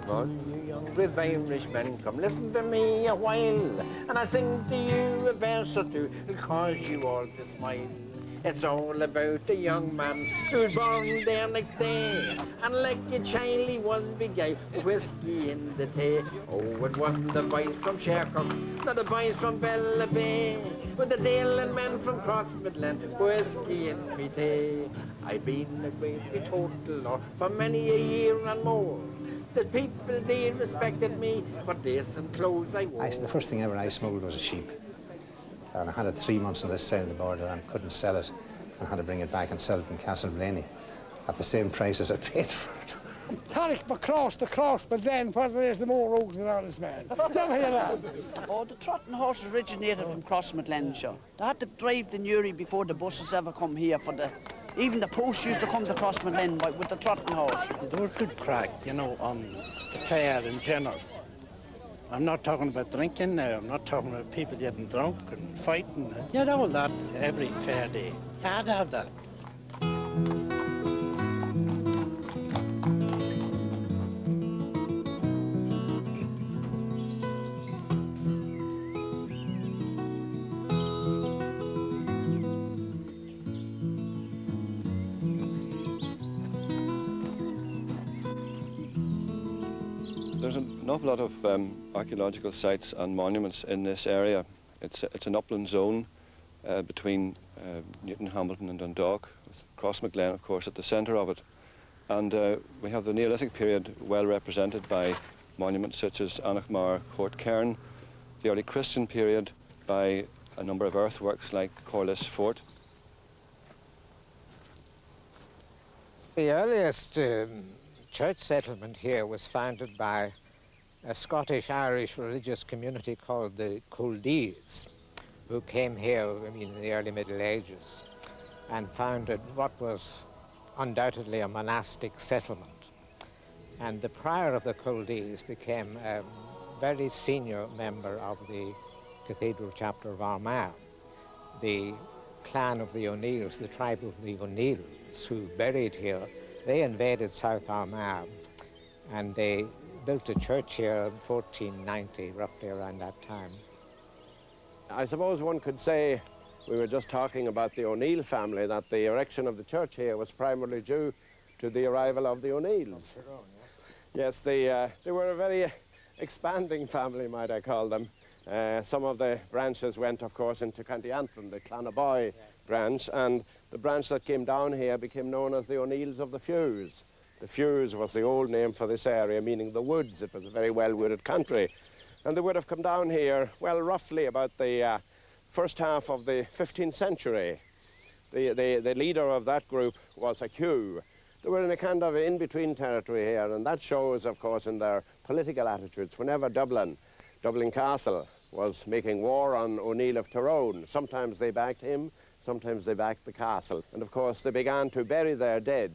All you young brave Irishmen, come listen to me a while, and I'll sing to you a verse or two, it'll cause you all to smile. It's all about a young man who was born there next day, and like a child he was beguiled with whiskey in the tea. Oh, it wasn't the boys from Shercock, not the boys from Bella Bay, but the Dale men from Crossmaglen, whiskey in me tea. I've been a great teetotaler for many a year and more. The people, they respected me for decent clothes I wore. The first thing ever I smuggled was a sheep. And I had it 3 months on this side of the border and couldn't sell it. I had to bring it back and sell it in Castleblaney at the same price as I paid for it. Tarek across the cross, but then whether there's the more rogues than honest man. Oh, the trotting horse originated from Crossmaglen, sure. They had to drive the Newry before the buses ever come here for the... Even the post used to come to Crossmaglen with the trotting horse. They were good crack, you know, on the fair in general. I'm not talking about drinking now, I'm not talking about people getting drunk and fighting. You know that every fair day. You had to have that. There's an awful lot of archaeological sites and monuments in this area. It's an upland zone between Newton, Hamilton and Dundalk, with Crossmaglen, of course, at the centre of it. And we have the Neolithic period well represented by monuments such as Anachmar Court Cairn, the early Christian period by a number of earthworks like Corliss Fort. The earliest church settlement here was founded by a Scottish-Irish religious community called the Culdees, who came here, in the early Middle Ages, and founded what was undoubtedly a monastic settlement. And the prior of the Culdees became a very senior member of the Cathedral Chapter of Armagh. The clan of the O'Neills, the tribe of the O'Neills, who buried here, they invaded South Armagh, and they built a church here in 1490, roughly around that time. I suppose one could say, we were just talking about the O'Neill family, that the erection of the church here was primarily due to the arrival of the O'Neills. Yes, they were a very expanding family, might I call them. Some of the branches went, of course, into County Antrim, the Clannaboy branch, and the branch that came down here became known as the O'Neills of the Fuse. The Fuse was the old name for this area, meaning the woods. It was a very well-wooded country. And they would have come down here, well, roughly about the first half of the 15th century. The leader of that group was a Hugh. They were in a kind of in-between territory here, and that shows, of course, in their political attitudes. Whenever Dublin Castle was making war on O'Neill of Tyrone, sometimes they backed him, sometimes they backed the castle. And of course they began to bury their dead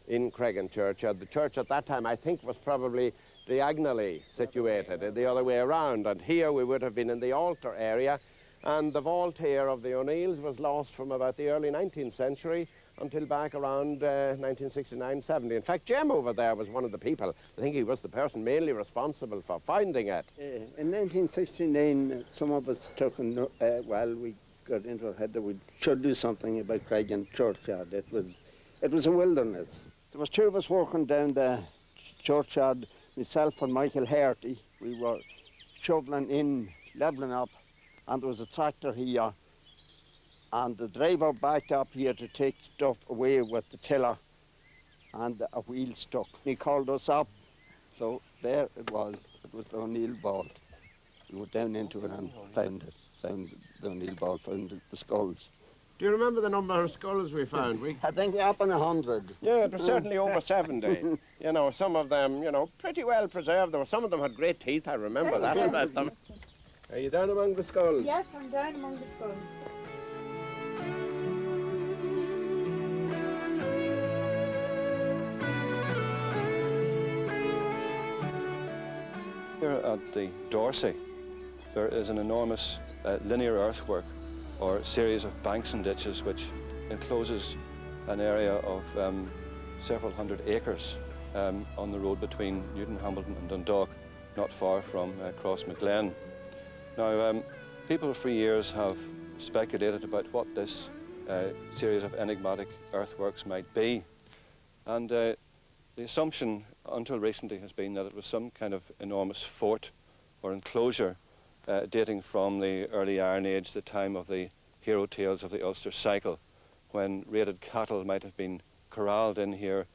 in Cregan Churchyard. The church at that time, I think, was probably diagonally situated, the other way around. And here we would have been in the altar area. And the vault here of the O'Neills was lost from about the early 19th century until back around 1969-70. In fact, Jem over there was one of the people. I think he was the person mainly responsible for finding it. In 1969, some of us took, we got into our head that we should do something about Cregan Churchyard. It was a wilderness. There was two of us working down the churchyard, myself and Michael Herty. We were shoveling in, levelling up, and there was a tractor here, and the driver backed up here to take stuff away with the tiller, and a wheel stuck. He called us up, so there it was the O'Neill vault. We went down into it and found the O'Neill vault, found the skulls. Do you remember the number of skulls we found? I think up in 100. Yeah, it was certainly over 70. You know, some of them, pretty well preserved. Some of them had great teeth, I remember that about them. Are you down among the skulls? Yes, I'm down among the skulls. Here at the Dorsey, there is an enormous linear earthwork or series of banks and ditches which encloses an area of several hundred acres on the road between Newton, Hambleton and Dundalk, not far from Crossmaglen. Now, people for years have speculated about what this series of enigmatic earthworks might be. And the assumption until recently has been that it was some kind of enormous fort or enclosure dating from the early Iron Age, the time of the hero tales of the Ulster cycle, when raided cattle might have been corralled in here.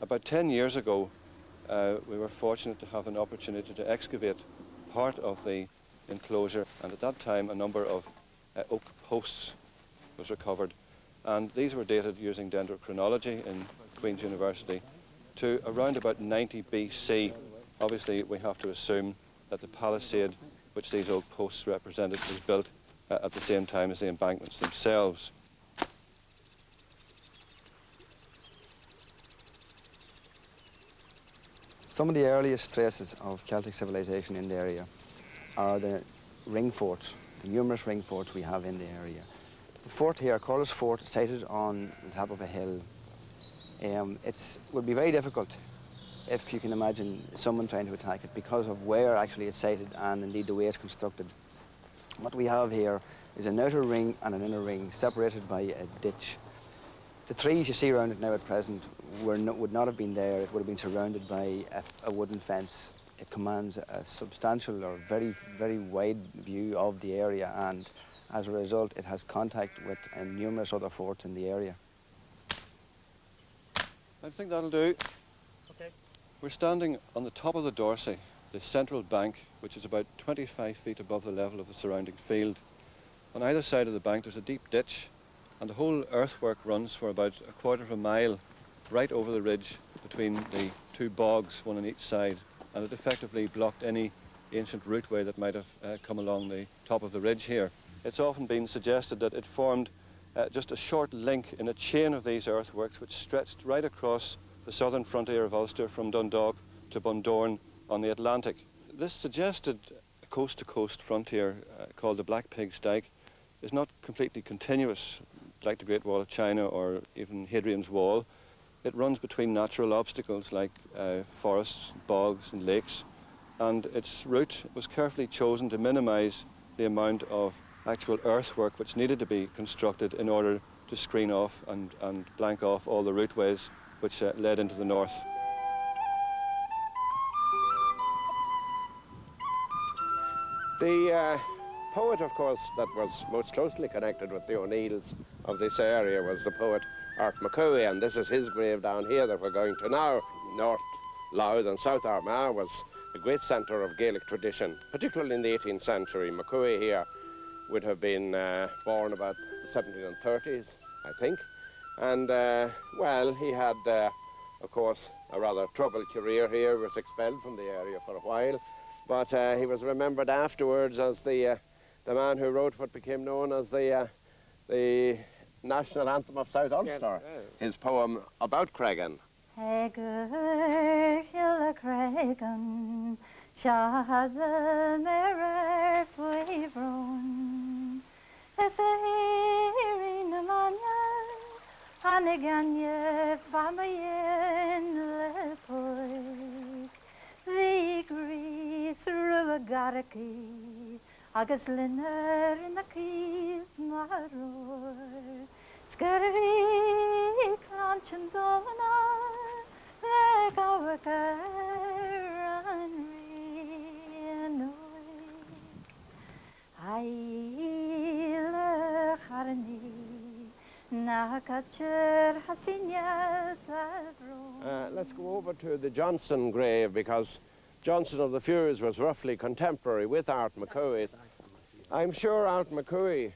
About 10 years ago, we were fortunate to have an opportunity to excavate part of the enclosure, and at that time a number of oak posts was recovered, and these were dated using dendrochronology in Queen's University to around about 90 BC. Obviously we have to assume that the palisade which these oak posts represented was built at the same time as the embankments themselves. Some of the earliest traces of Celtic civilization in the area are the ring forts, the numerous ring forts we have in the area. The fort here, Corliss Fort, sited on the top of a hill. It would be very difficult, if you can imagine, someone trying to attack it because of where actually it's sited and indeed the way it's constructed. What we have here is an outer ring and an inner ring separated by a ditch. The trees you see around it now at present would not have been there. It would have been surrounded by a wooden fence. It commands a substantial or very, very wide view of the area, and as a result it has contact with numerous other forts in the area. I think that'll do. Okay. We're standing on the top of the Dorsey, the central bank, which is about 25 feet above the level of the surrounding field. On either side of the bank there's a deep ditch, and the whole earthwork runs for about a quarter of a mile right over the ridge between the two bogs, one on each side, and it effectively blocked any ancient routeway that might have come along the top of the ridge here. It's often been suggested that it formed just a short link in a chain of these earthworks which stretched right across the southern frontier of Ulster from Dundalk to Bundoran on the Atlantic. This suggested a coast-to-coast frontier called the Black Pig's Dyke is not completely continuous like the Great Wall of China or even Hadrian's Wall. It runs between natural obstacles like forests, bogs and lakes, and its route was carefully chosen to minimise the amount of actual earthwork which needed to be constructed in order to screen off and blank off all the routeways which led into the north. The poet, of course, that was most closely connected with the O'Neills of this area was the poet Art McCooey, and this is his grave down here that we're going to now. North Louth and South Armagh was a great centre of Gaelic tradition, particularly in the 18th century. McCooey here would have been born about the 1730s, I think. And, well, he had, of course, a rather troubled career here. He was expelled from the area for a while, but he was remembered afterwards as the man who wrote what became known as the national anthem of South Ulster, his poem about Cregan. agus linner in the keep maror scurvy clanchen dona like our and I le harni na catcher hasinya. Let's go over to the Johnson grave, because Johnson of the Fuse was roughly contemporary with Art McCooey. I'm sure Art McCooey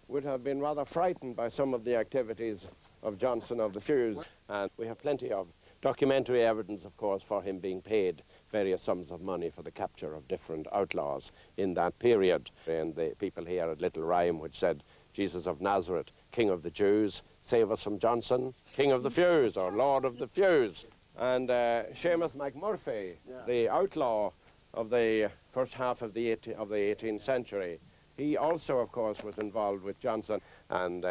would have been rather frightened by some of the activities of Johnson of the Fuse, and we have plenty of documentary evidence, of course, for him being paid various sums of money for the capture of different outlaws in that period. And the people here at Little Rhyme which said, Jesus of Nazareth, King of the Jews, save us from Johnson, King of the Fuse, or Lord of the Fuse. And Seamus McMurphy, the outlaw of the first half of the 18th century, he also, of course, was involved with Johnson. And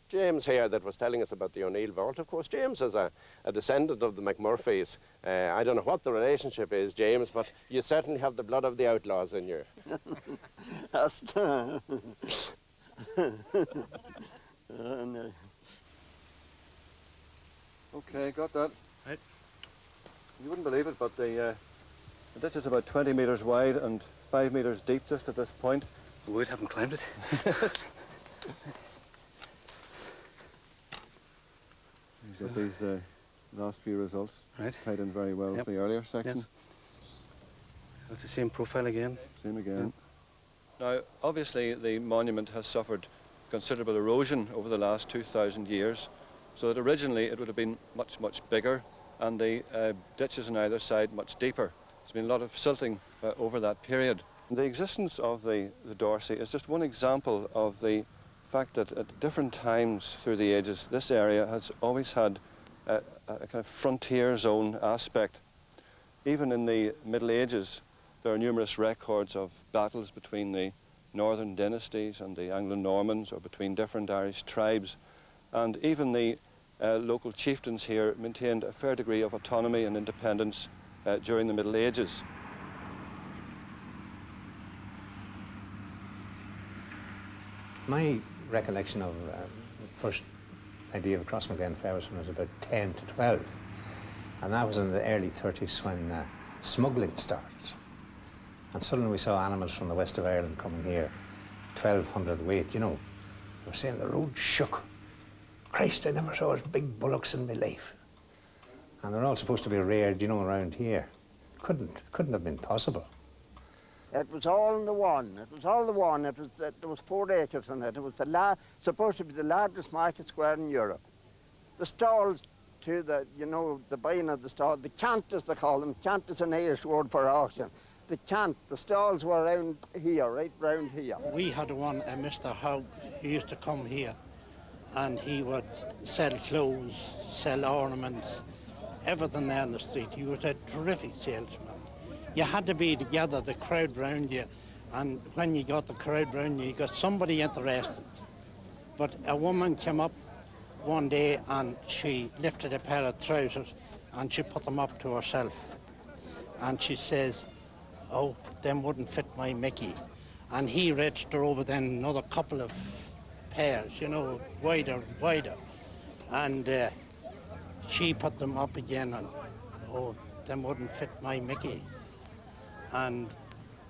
James here that was telling us about the O'Neill vault. Of course, James is a descendant of the McMurphys. I don't know what the relationship is, James, but you certainly have the blood of the outlaws in you. That's Okay, got that. Right. You wouldn't believe it, but the ditch is about 20 metres wide and 5 metres deep just at this point. We haven't climbed it. These last few results Right. tied in very well with the earlier section. Yes. It's the same profile again. Same again. Now, obviously, the monument has suffered considerable erosion over the last 2,000 years, so that originally it would have been much, much bigger, and the ditches on either side much deeper. There's been a lot of silting over that period. The existence of the Dorsey is just one example of the fact that at different times through the ages, this area has always had a kind of frontier zone aspect. Even in the Middle Ages, there are numerous records of battles between the northern dynasties and the Anglo-Normans, or between different Irish tribes. And even the local chieftains here maintained a fair degree of autonomy and independence during the Middle Ages. My recollection of the first idea of Crossmaglen Fair was when I was about 10 to 12. And that was in the early 30s when smuggling started. And suddenly we saw animals from the west of Ireland coming here, 1,200 weight, you know. They were saying the road shook. Christ, I never saw as big bullocks in my life. And they're all supposed to be reared, you know, around here. Couldn't have been possible. It was all in the one. It was all the one. There was 4 acres on it. It was supposed to be the largest market square in Europe. The stalls to the, you know, the buying of the stall, the cant as they call them. Cant is an Irish word for auction. The cant, the stalls were around here, right round here. We had one, Mr. Hogg, who used to come here, and he would sell clothes, sell ornaments, everything there on the street. He was a terrific salesman. You had to be together, the crowd round you, and when you got the crowd round you, you got somebody interested. But a woman came up one day and she lifted a pair of trousers and she put them up to herself. And she says, "Oh, them wouldn't fit my Mickey." And he reached her over then another couple of pairs, you know, wider and wider. And she put them up again and, "Oh, them wouldn't fit my Mickey." And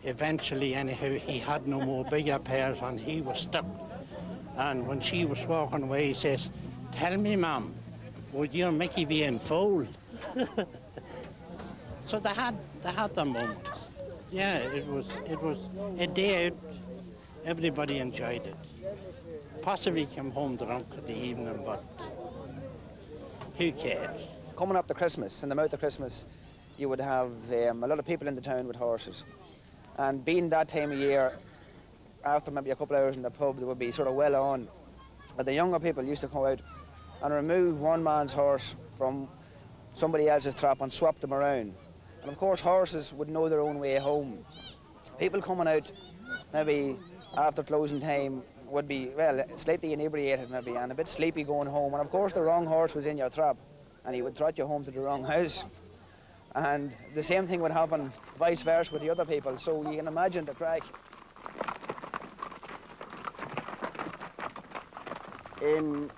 eventually, anyhow, he had no more bigger pairs and he was stuck. And when she was walking away, he says, "Tell me, ma'am, would your Mickey be in full?" So they had their moments. Yeah, it was a day out. Everybody enjoyed it. Possibly came home drunk in the evening, but who cares? Coming up to Christmas, in the mouth of Christmas, you would have a lot of people in the town with horses. And being that time of year, after maybe a couple of hours in the pub, they would be sort of well on. But the younger people used to come out and remove one man's horse from somebody else's trap and swap them around. And of course, horses would know their own way home. People coming out maybe after closing time would be, well, slightly inebriated maybe and a bit sleepy going home. And of course, the wrong horse was in your trap and he would trot you home to the wrong house. And the same thing would happen vice versa with the other people. So you can imagine the crack. In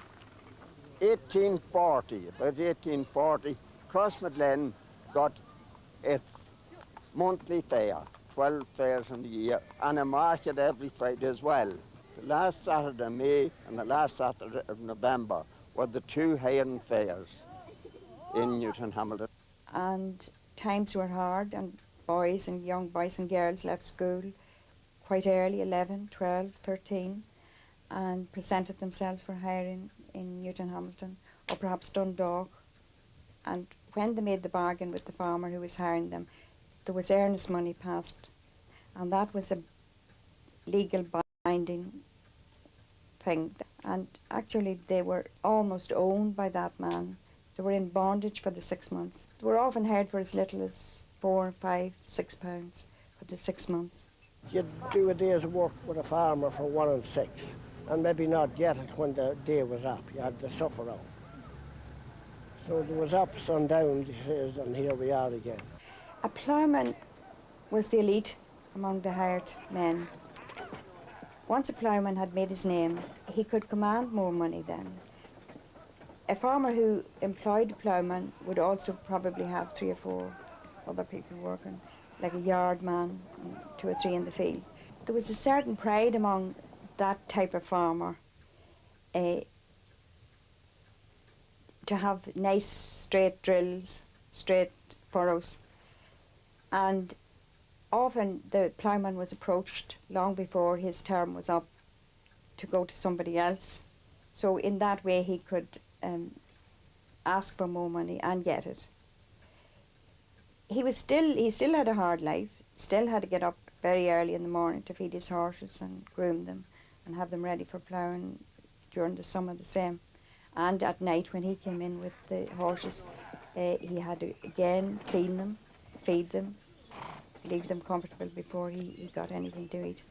1840, about 1840, Crossmaglen got its monthly fair, 12 fairs in the year, and a market every Friday as well. The last Saturday of May and the last Saturday of November were the 2 hiring fairs in Newton Hamilton. And times were hard, and young boys and girls left school quite early, 11, 12, 13, and presented themselves for hiring in Newton Hamilton or perhaps Dundalk. And when they made the bargain with the farmer who was hiring them, there was earnest money passed, and that was a legal binding thing. And actually they were almost owned by that man. They were in bondage for the 6 months. They were often hired for as little as £4, £5, £6 for the 6 months. You'd do a day's work with a farmer for 1 and 6. and maybe not get it when the day was up. You had to suffer out. So there was ups and downs, he says, and here we are again. A ploughman was the elite among the hired men. Once a ploughman had made his name, he could command more money then. A farmer who employed a ploughman would also probably have 3 or 4 other people working, like a yard man, and 2 or 3 in the field. There was a certain pride among that type of farmer to have nice straight drills, straight furrows, and often the ploughman was approached long before his term was up to go to somebody else. So in that way he could ask for more money and get it. He still had a hard life, still had to get up very early in the morning to feed his horses and groom them and have them ready for ploughing during the summer the same. And at night when he came in with the horses, he had to again clean them, feed them, leave them comfortable before he got anything to eat.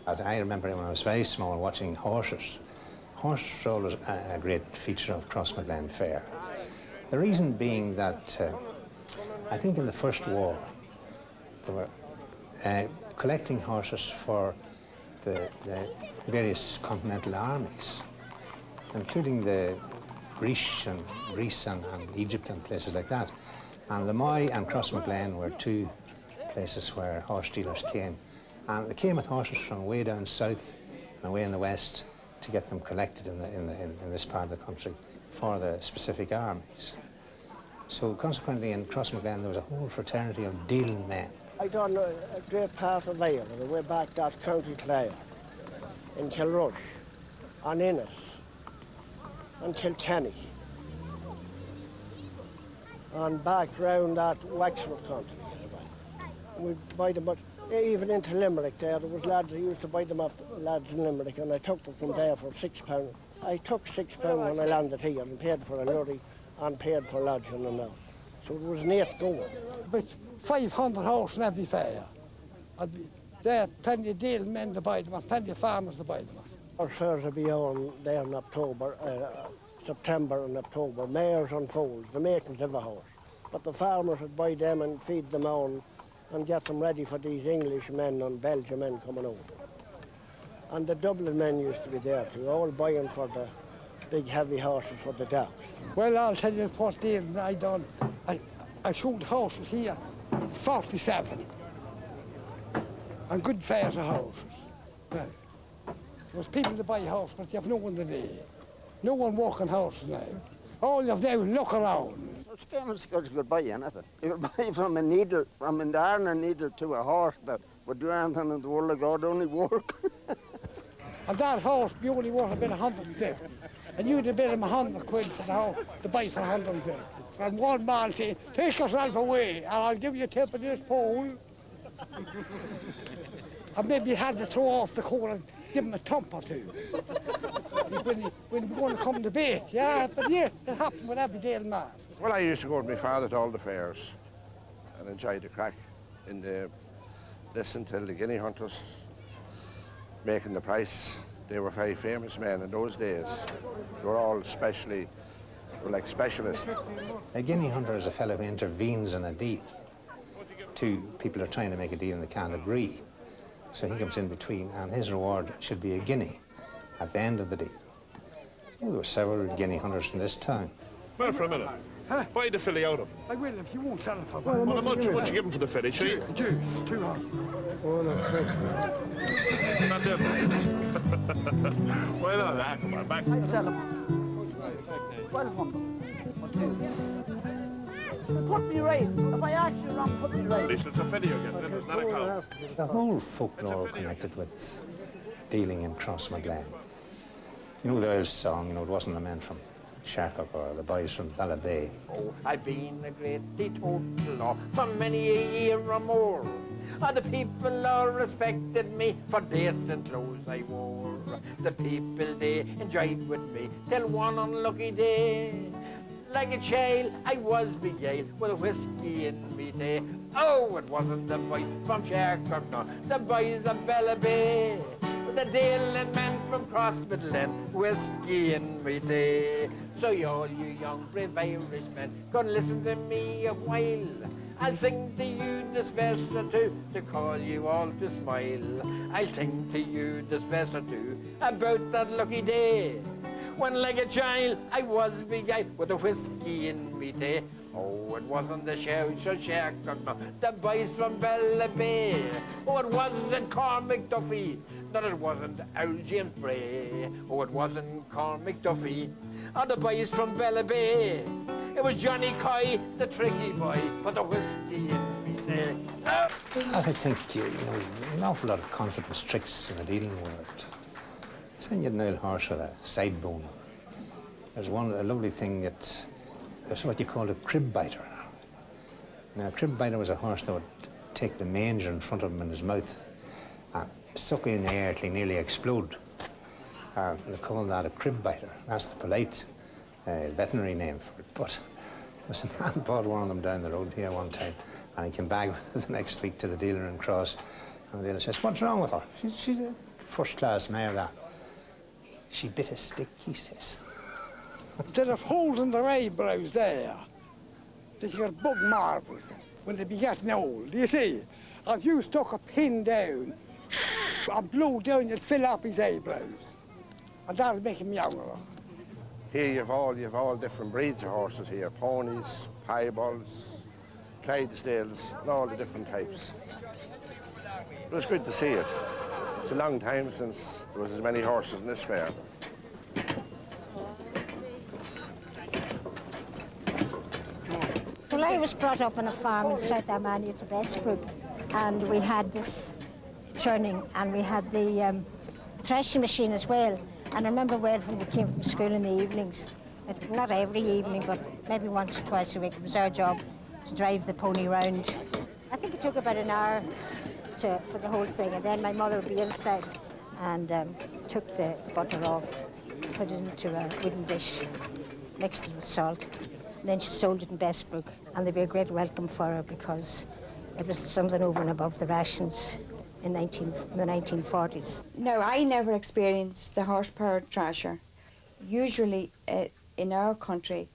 I remember when I was very small watching horses. Horses were always a great feature of Crossmaglen Fair. The reason being that I think in the First War they were collecting horses for the various continental armies, including the Greece and Egypt and places like that. And the Moy and Crossmaglen were 2 places where horse dealers came. And they came with horses from way down south and away in the west to get them collected in this part of the country for the specific armies. So consequently in Crossmaglen there was a whole fraternity of dealing men. I done a great part of Ireland, the way back that County Clare, in Kilrush, and Innis, and Kilkenny, and back round that Wexford country as well. We'd buy them, but even into Limerick there was lads who used to buy them off the lads in Limerick, and I took them from there for £6. I took £6 when I landed here and paid for a lorry and paid for lodging and all. So it was neat going. But 500 horses in every fair. There are plenty of deal men to buy them and plenty of farmers to buy them. Our fairs will be on there in October, September and October. Mares and foals, the makings of a horse. But the farmers would buy them and feed them on and get them ready for these English men and Belgian men coming over. And the Dublin men used to be there too, all buying for the big heavy horses for the dogs. Well, I'll tell you what, Dave, I done. I showed horses here, 47, and good fairs of horses. Now, there's people to buy horses, but you have no one today. No one walking horses now. All you have now, look around. It's famous because you could buy anything. You could buy from a needle, from an iron needle to a horse that would do anything in the world of God, only work. And that horse be only worth about 150. And you'd have bid him 100 quid for the horse to buy for 150. And one man said, take yourself away and I'll give you a tip of this pole. And maybe you had to throw off the coat and give him a thump or 2. when we're going to come to bait, yeah, but yeah, it happened with every day man. Well, I used to go with my father to all the fairs and enjoy the crack in the listen to the guinea hunters making the price. They were very famous men in those days. They were all like specialists. A guinea hunter is a fellow who intervenes in a deal. 2 people are trying to make a deal and they can't agree. So he comes in between and his reward should be a guinea at the end of the deal. So there were several guinea hunters in this town. Wait for a minute. Huh? Buy the filly out of him. I will if you won't sell it for me. Well, how much you give him for the filly? Juice, 200. Oh, no, Not them. Well, no, that. Come on, back. I'd sell him 1,200 or 2. Put me right. If I ask you wrong, put me right. At least it's a filly you're getting, it's not a cow. The whole folklore connected with dealing in Crossmaglen. You know the old song, you know, it wasn't the men from Sharkock or the boys from Ballabay. Oh, I've been a great teetotaler for many a year or more. And the people all respected me for decent clothes I wore. The people, they enjoyed with me till one unlucky day. like a child, I was beguiled with a whiskey in me day. Oh, it wasn't the boys from Shercock, no, the boys of Bella Bay. The dealing men from Crossmaglen, whiskey in me day. So all you young brave Irishmen, come listen to me a while. I'll sing to you this verse or two to call you all to smile. I'll sing to you this verse or two about that lucky day when, like a child, I was beguiled with a whiskey in me day. Oh, it wasn't the shouts of Shercock, no, the boys from Bella Bay. Oh, it wasn't Cormac Duffy, no, it wasn't old James Bray. Oh, it wasn't Cormac Duffy, or the boys from Bella Bay. It was Johnny Coy, the tricky boy, for the whiskey in me day. Oh. I think, you know, an awful lot of confidence tricks in the dealing world. Saying you had an old horse with a side bone. There's a lovely thing that, there's what you call a crib biter. Now, a crib biter was a horse that would take the manger in front of him in his mouth and suck in air till he nearly explode. They call that a crib biter. That's the polite veterinary name for it. But there's a man bought one of them down the road here one time, and he came back the next week to the dealer in Cross, and the dealer says, "What's wrong with her? She's a first-class mare, that." "She bit a stick," he says. Instead of holding their eyebrows there, they get bug marbles when they be getting old, you see. If you stuck a pin down and blew down, you'd fill up his eyebrows, and that'll make him younger. Here you've all different breeds of horses here, ponies, piebalds, Clydesdales, and all the different types. But it's good to see it. It's a long time since there was as many horses in this fair. Well, I was brought up on a farm in South Armagh to Bestbrook, and we had this churning, and we had the threshing machine as well. And I remember when we came from school in the evenings, not every evening, but maybe once or twice a week, it was our job to drive the pony round. I think it took about an hour for the whole thing, and then my mother would be inside and took the butter off, put it into a wooden dish, mixed it with salt, and then she sold it in Bestbrook, and there'd be a great welcome for her because it was something over and above the rations in the 1940s. No, I never experienced the horse-powered thrasher. Usually in our country,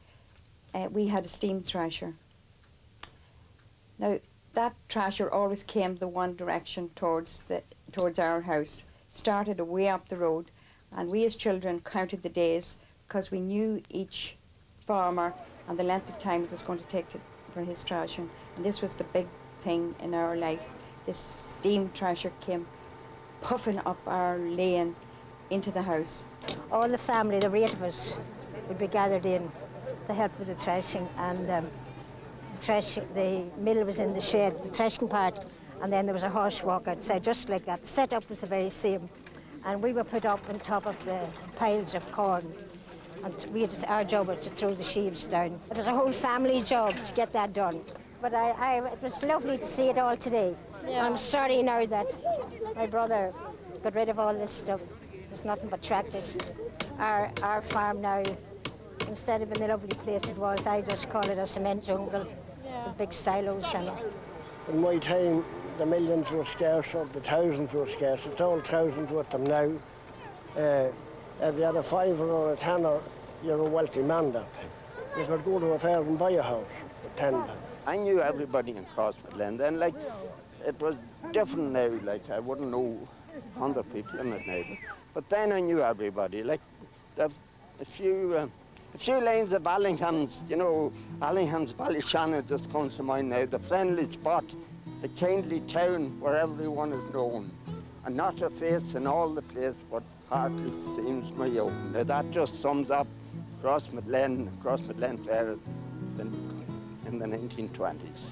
we had a steam thrasher. Now, that thrasher always came the one direction towards our house, started away up the road, and we as children counted the days because we knew each farmer and the length of time it was going to take for his thrashing. And this was the big thing in our life. This steam thrasher came puffing up our lane into the house. All the family, the 8 of us, would be gathered in to help with the thrashing, and the mill was in the shed, the thrashing part, and then there was a horse walk outside, just like that. The setup was the very same, and we were put up on top of the piles of corn, and our job was to throw the sheaves down. It was a whole family job to get that done, but it was lovely to see it all today. Yeah. I'm sorry now that my brother got rid of all this stuff. There's nothing but tractors. Our farm now, instead of in the lovely place it was, I just call it a cement jungle with big silos and In my time, the millions were scarce, or the thousands were scarce. It's all thousands with them now. If you had a fiver or a tenner, you're a wealthy man that time. You could go to a fair and buy a house for £10. I knew everybody in Crossmaglen, and like, it was different now, like I wouldn't know 100 people in it now. But then I knew everybody, like a few lanes of Allingham's, you know, Allingham's Ballyshannon just comes to mind now, the friendly spot, the kindly town where everyone is known, and not a face in all the place but hardly seems my own. Now that just sums up Crossmaglen Fair in the 1920s.